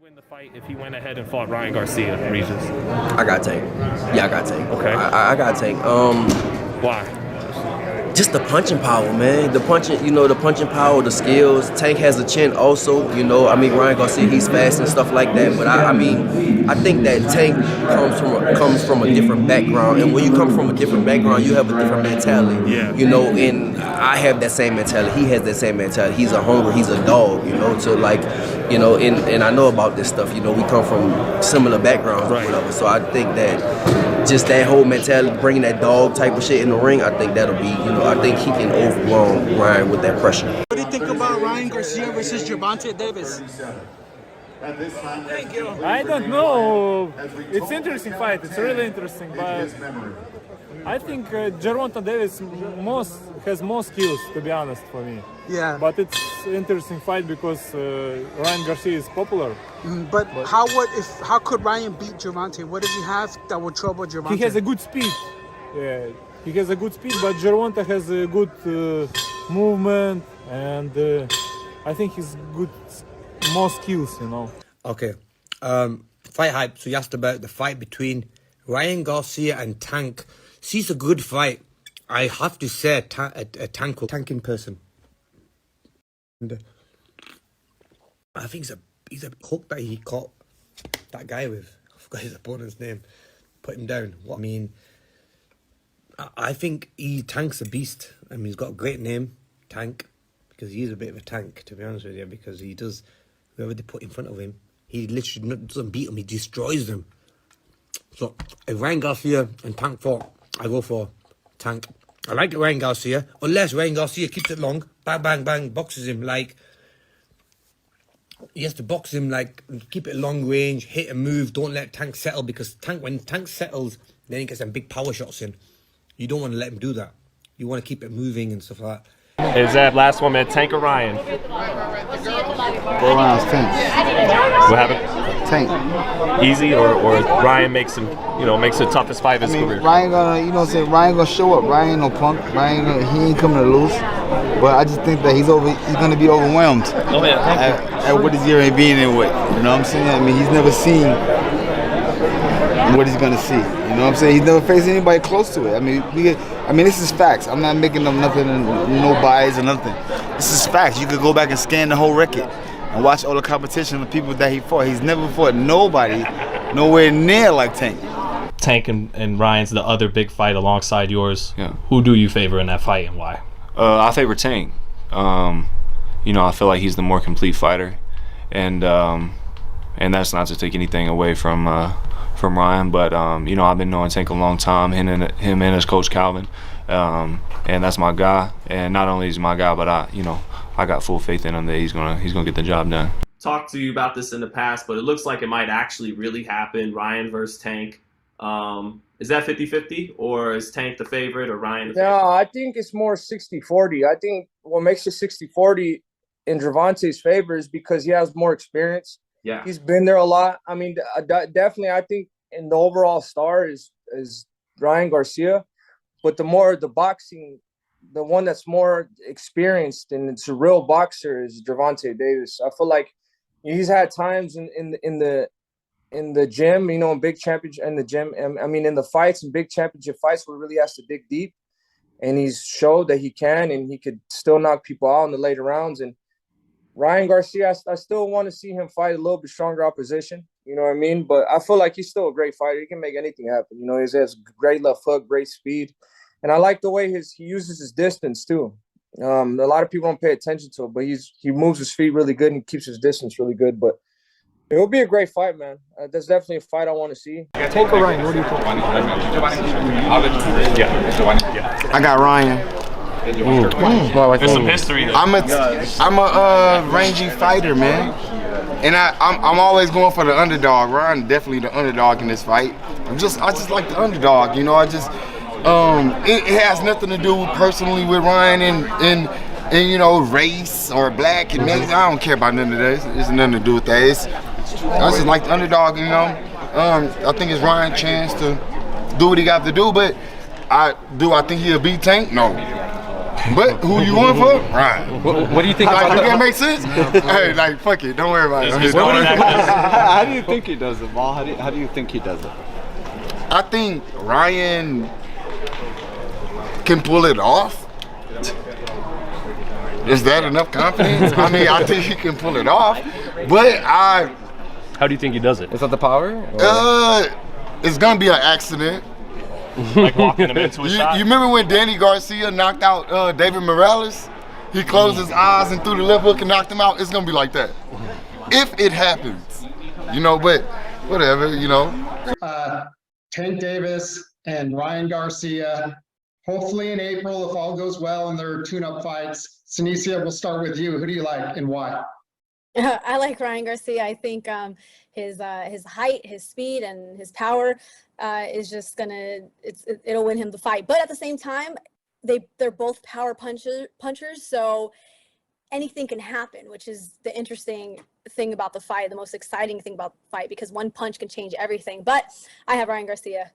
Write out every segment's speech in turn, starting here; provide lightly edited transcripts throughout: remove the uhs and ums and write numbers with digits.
Win the fight if he went ahead and fought Ryan Garcia, Regis? I got Tank. Yeah, I got Tank. Okay. I got Tank. Why? Just the punching power, man. The punching power, the skills. Tank has a chin also, I mean, Ryan Garcia, he's fast and stuff like that. But I think that Tank comes from a different background. And when you come from a different background, you have a different mentality. Yeah. And I have that same mentality. He has that same mentality. He's a hungry, he's a dog, and I know about this stuff. We come from similar backgrounds or whatever. So I think that just that whole mentality, bringing that dog type of shit in the ring, I think that'll be, I think he can overwhelm Ryan with that pressure. What do you think about Ryan Garcia versus Gervonta Davis? I don't know. It's an interesting fight. It's really interesting, but I think Gervonta Davis has more skills, to be honest, for me. Yeah. But it's an interesting fight because Ryan Garcia is popular. But how could Ryan beat Gervonta? What does he have that would trouble Gervonta? He has a good speed. Yeah, he has a good speed, but Gervonta has a good movement, and I think he's good, more skills, Okay. FightHype. So you asked about the fight between Ryan Garcia and Tank. See, it's a good fight. I have to say, a tanking person. And, I think he's a hook that he caught that guy with. I forgot his opponent's name. Put him down. I think Tank's a beast. I mean, he's got a great name, Tank, because he is a bit of a tank, to be honest with you, because he does, whoever they put in front of him, he literally doesn't beat them, he destroys them. So, if Ryan Garcia and Tank fought, I go for Tank. I like Ryan Garcia, unless Ryan Garcia keeps it long, bang, bang, bang, boxes him he has to box him keep it long range, hit and move, don't let Tank settle, because when Tank settles, then he gets some big power shots in. You don't want to let him do that. You want to keep it moving and stuff like that. Is that last one, man, Tank or Ryan? Ryan's Tank. What happened? Tank. Easy, or Ryan makes him, makes the toughest fight of his career? Ryan Ryan gonna show up. Ryan ain't no punk. He ain't coming to lose. But I just think that he's gonna be overwhelmed. Oh yeah, at what his year ain't being in with. You know what I'm saying? I mean, he's never seen what he's gonna see. You know what I'm saying? He's never faced anybody close to it. I mean, this is facts. I'm not making up nothing, no bias or nothing. This is facts. You could go back and scan the whole record and watch all the competition, the people that he fought. He's never fought nobody nowhere near like Tank. Tank and Ryan's the other big fight alongside yours. Yeah. Who do you favor in that fight and why? I favor Tank. I feel like he's the more complete fighter, and that's not to take anything away from Ryan, but I've been knowing Tank a long time, him and his coach Calvin, and that's my guy. And not only is he my guy, but I got full faith in him that he's gonna get the job done. Talked to you about this in the past, but it looks like it might actually really happen. Ryan versus Tank. Is that 50-50, or is Tank the favorite or Ryan the favorite? No, I think it's more 60-40. I think what makes it 60-40 in Gervonta's favor is because he has more experience. Yeah, he's been there a lot. I mean, definitely, I think in the overall star is Ryan Garcia, but the boxing, the one that's more experienced and it's a real boxer is Gervonta Davis. I feel like he's had times in the gym, in big championship, in the gym. I mean, in the fights and big championship fights, where he really has to dig deep, and he's showed that he can, and he could still knock people out in the later rounds. And Ryan Garcia, I still want to see him fight a little bit stronger opposition. You know what I mean? But I feel like he's still a great fighter. He can make anything happen. He has great left hook, great speed, and I like the way he uses his distance too. A lot of people don't pay attention to it, but he moves his feet really good and he keeps his distance really good. But it will be a great fight, man. That's definitely a fight I want to see. Tank or Ryan? What do you think? I got Ryan. There's some history there. I'm a rangy fighter, man, and I'm always going for the underdog. Ryan definitely the underdog in this fight. I just like the underdog. It has nothing to do personally with Ryan and race or black and Mexican. I don't care about none of that. It's nothing to do with that. I just like the underdog. I think it's Ryan's chance to do what he got to do, but do I think he'll beat Tank? No. But who you going for? Ryan. What do you think? Like, About does that make sense? Hey, like, fuck it. Don't worry about it. How do you think he does it, Mal? How do you think he does it? I think Ryan can pull it off. Is that enough confidence? I mean, I think he can pull it off, but How do you think he does it? Is that the power? it's gonna be an accident. Like walking him into a shot? You remember when Danny Garcia knocked out David Morales? He closed his eyes and threw the left hook and knocked him out. It's gonna be like that. If it happens, you know, but whatever, you know. Tank Davis and Ryan Garcia. Hopefully in April, if all goes well in their tune-up fights. Sinicia, we'll start with you. Who do you like and why? I like Ryan Garcia. I think his height, his speed, and his power is just it'll win him the fight. But at the same time, they're both power punchers, so anything can happen, which is the interesting thing about the fight, the most exciting thing about the fight, because one punch can change everything. But I have Ryan Garcia.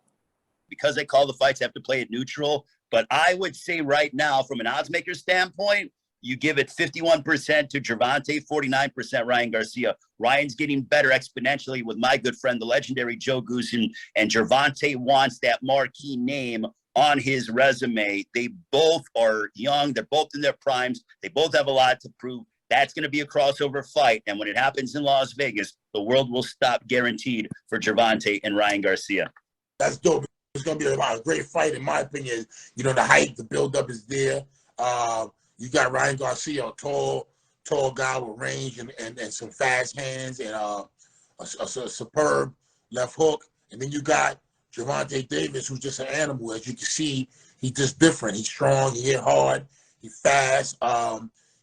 Because they call the fights, they have to play it neutral. But I would say right now, from an odds maker standpoint, you give it 51% to Gervonta, 49% Ryan Garcia. Ryan's getting better exponentially with my good friend, the legendary Joe Goosen, and Gervonta wants that marquee name on his resume. They both are young. They're both in their primes. They both have a lot to prove. That's going to be a crossover fight. And when it happens in Las Vegas, the world will stop guaranteed for Gervonta and Ryan Garcia. That's dope. It's going to be a great fight, in my opinion. You know, the hype, the build-up is there. You got Ryan Garcia, a tall guy with range and some fast hands and a superb left hook. And then you got Gervonta Davis, who's just an animal. As you can see, he's just different. He's strong, he hit hard, he's fast.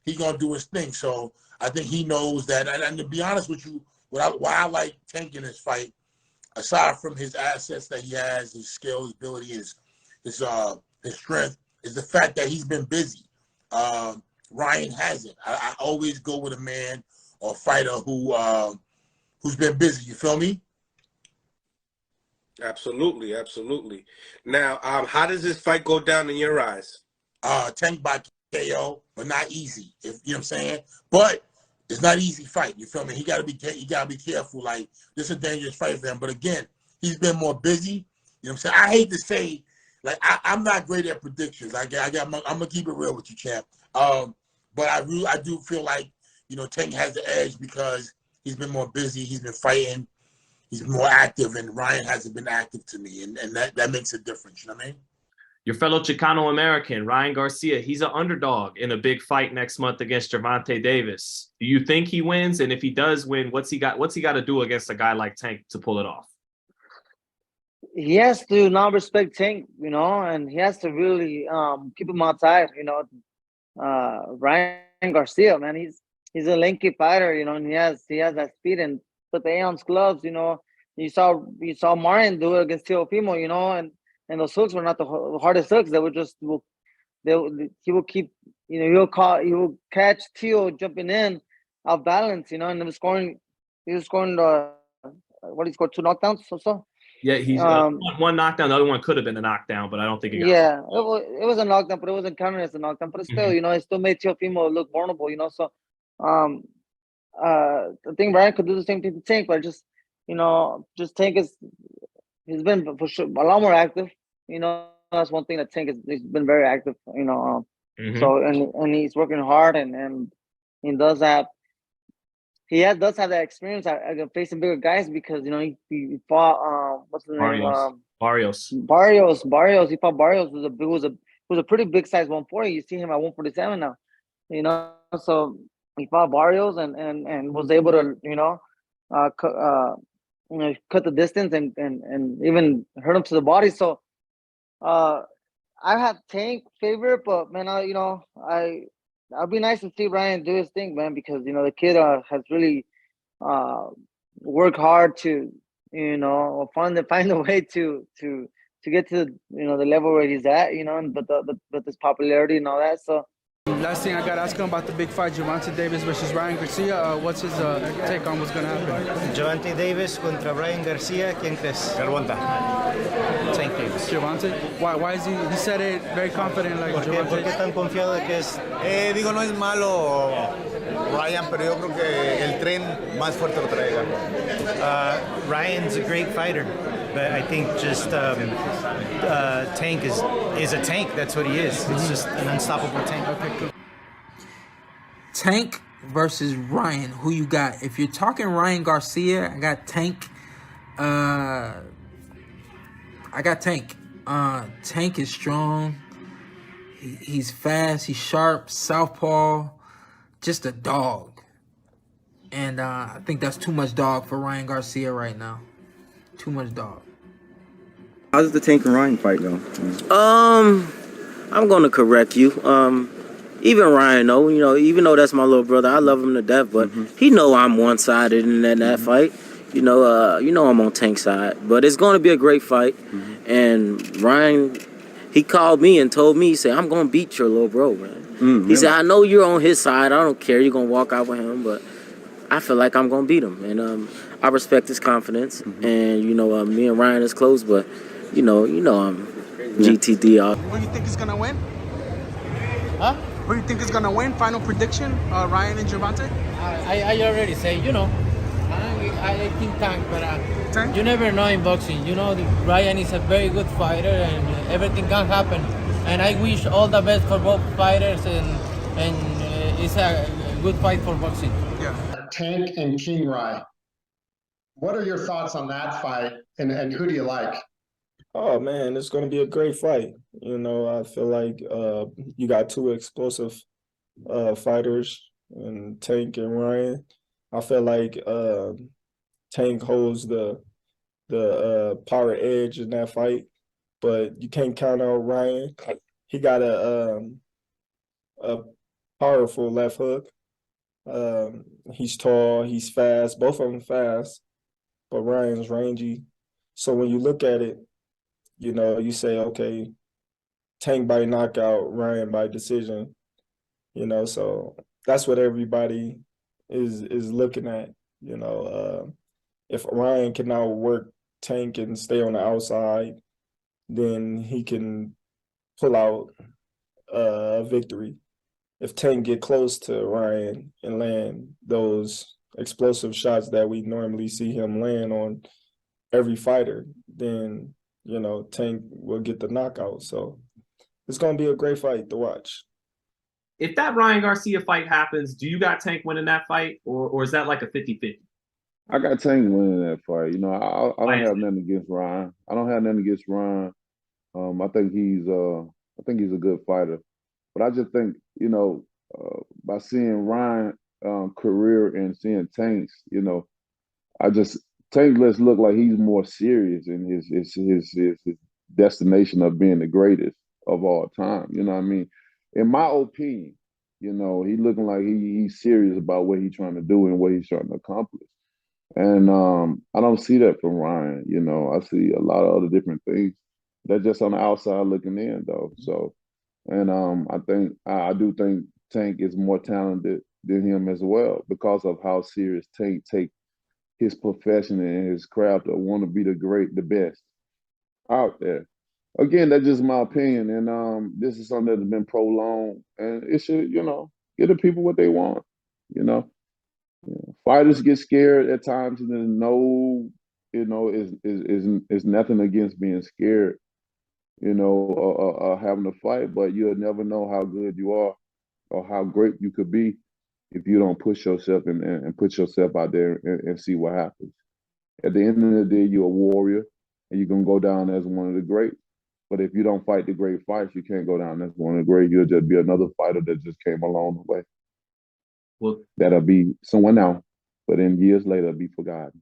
He's going to do his thing. So I think he knows that. And to be honest with you, why I like Tank in this fight, aside from his assets that he has, his skill, his ability, his strength, is the fact that he's been busy. Ryan hasn't. I always go with a man or fighter who's been busy. You feel me? Absolutely, absolutely. Now, how does this fight go down in your eyes? Tank by KO, but not easy. You know what I'm saying? But it's not an easy fight. You feel me? He gotta be careful. Like, this is a dangerous fight for him. But again, he's been more busy. You know what I'm saying? I hate to say, like, I'm not great at predictions. I'm gonna keep it real with you, champ. But I do feel like, you know, Tank has the edge because he's been more busy. He's been fighting. He's been more active, and Ryan hasn't been active to me, and that makes a difference. You know what I mean? Your fellow Chicano-American, Ryan Garcia, he's an underdog in a big fight next month against Gervonta Davis. Do you think he wins? And if he does win, what's he got to do against a guy like Tank to pull it off? He has to not respect Tank, you know, and he has to really keep him outside, you know. Ryan Garcia, man, he's a lanky fighter, you know, and he has that speed and put the Aeon's gloves, you know. You saw Martin do it against Teofimo, you know, and those hooks were not the hardest hooks. They were just he will keep, you know, he will catch Teo jumping in off balance, you know, and he was scoring what he scored 2 knockdowns or so. Yeah, he's one knockdown. The other one could have been a knockdown, but I don't think it got. Yeah, it was a knockdown, but it wasn't counted as a knockdown. But still, you know, it still made Teofimo look vulnerable, you know. So, I think Ryan could do the same thing to Tank, but just, you know, Tank he's been for sure a lot more active. You know, that's one thing that Tank he's been very active. You know, so and he's working hard and he does have. Does have that experience facing bigger guys because, you know, he fought what's the name? Barrios. He fought Barrios was a pretty big size 140. You see him at 147 now. You know, so he fought Barrios and was able to, you know, cut the distance and even hurt him to the body. So I have Tank favorite, but man, I'd be nice to see Ryan do his thing, man, because, you know, the kid has really worked hard to, you know, find a way to get to, you know, the level where he's at, you know, but this popularity and all that. So Last thing I got to ask him about the big fight, Gervonta Davis versus Ryan Garcia. What's his take on what's going to happen? Gervonta Davis contra Ryan Garcia. ¿Quién crees? Gervonta. Tank Davis. Gervonta? Why is he said it very confident like Gervonta? ¿Por qué tan confiado de que es? Digo, no es malo Ryan, pero yo creo que el tren más fuerte lo traiga. Ryan's a great fighter, but I think just Tank is a tank. That's what he is. It's just an unstoppable tank. Okay, cool. Tank versus Ryan. Who you got? If you're talking Ryan Garcia, I got Tank. I got Tank. Tank is strong. He's fast. He's sharp. Southpaw. Just a dog. And I think that's too much dog for Ryan Garcia right now. Too much dog. How's the Tank and Ryan fight go? I'm gonna correct you. Even Ryan, though, you know, even though that's my little brother, I love him to death, but he know I'm one-sided in that fight. You know I'm on Tank's side, but it's going to be a great fight. And Ryan, he called me and told me, he said, I'm going to beat your little bro, man. He said, I know you're on his side. I don't care. You're going to walk out with him, but I feel like I'm going to beat him. And I respect his confidence. And, you know, me and Ryan is close, but, you know I'm GTD. Who do you think is going to win? Huh? Who do you think is going to win? Final prediction, Ryan and Gervonta? I already say, I think Tank, but you never know in boxing. You know, Ryan is a very good fighter and everything can happen. And I wish all the best for both fighters and it's a good fight for boxing. Yeah. Tank and King Rye. What are your thoughts on that fight and who do you like? Oh man, it's going to be a great fight. You know, I feel like you got two explosive fighters, and Tank and Ryan. I feel like Tank holds the power edge in that fight, but you can't count on Ryan. He got a powerful left hook. He's tall, he's fast. Both of them fast, but Ryan's rangy. So when you look at it, you know, you say, okay, Tank by knockout, Ryan by decision, you know, so that's what everybody is looking at, you know. If Ryan can now work Tank and stay on the outside, then he can pull out a victory. If Tank get close to Ryan and land those explosive shots that we normally see him land on every fighter, then, you know, Tank will get the knockout. So it's going to be a great fight to watch. If that Ryan Garcia fight happens, do you got Tank winning that fight, or is that like a 50-50? I got Tank winning that fight. You know, I don't have nothing against Ryan. I think he's a good fighter. But I just think, you know, by seeing Ryan career and seeing Tank's, you know, Tank let's look like he's more serious in his destination of being the greatest of all time. You know what I mean? In my opinion, you know, he looking like he's serious about what he's trying to do and what he's trying to accomplish. And I don't see that from Ryan. You know, I see a lot of other different things. They're just on the outside looking in, though. So, and I do think Tank is more talented than him as well because of how serious Tank take his profession and his craft to want to be the best out there. Again, that's just my opinion, and this is something that's been prolonged, and it should, you know, give the people what they want. You know, fighters get scared at times, and then is nothing against being scared, you know, or having to fight, but you'll never know how good you are or how great you could be if you don't push yourself and put yourself out there and see what happens. At the end of the day, you're a warrior, and you're going to go down as one of the greats. But if you don't fight the great fights, you can't go down as one of the great. You'll just be another fighter that just came along the way. Well, that'll be someone now, but in years later, be forgotten.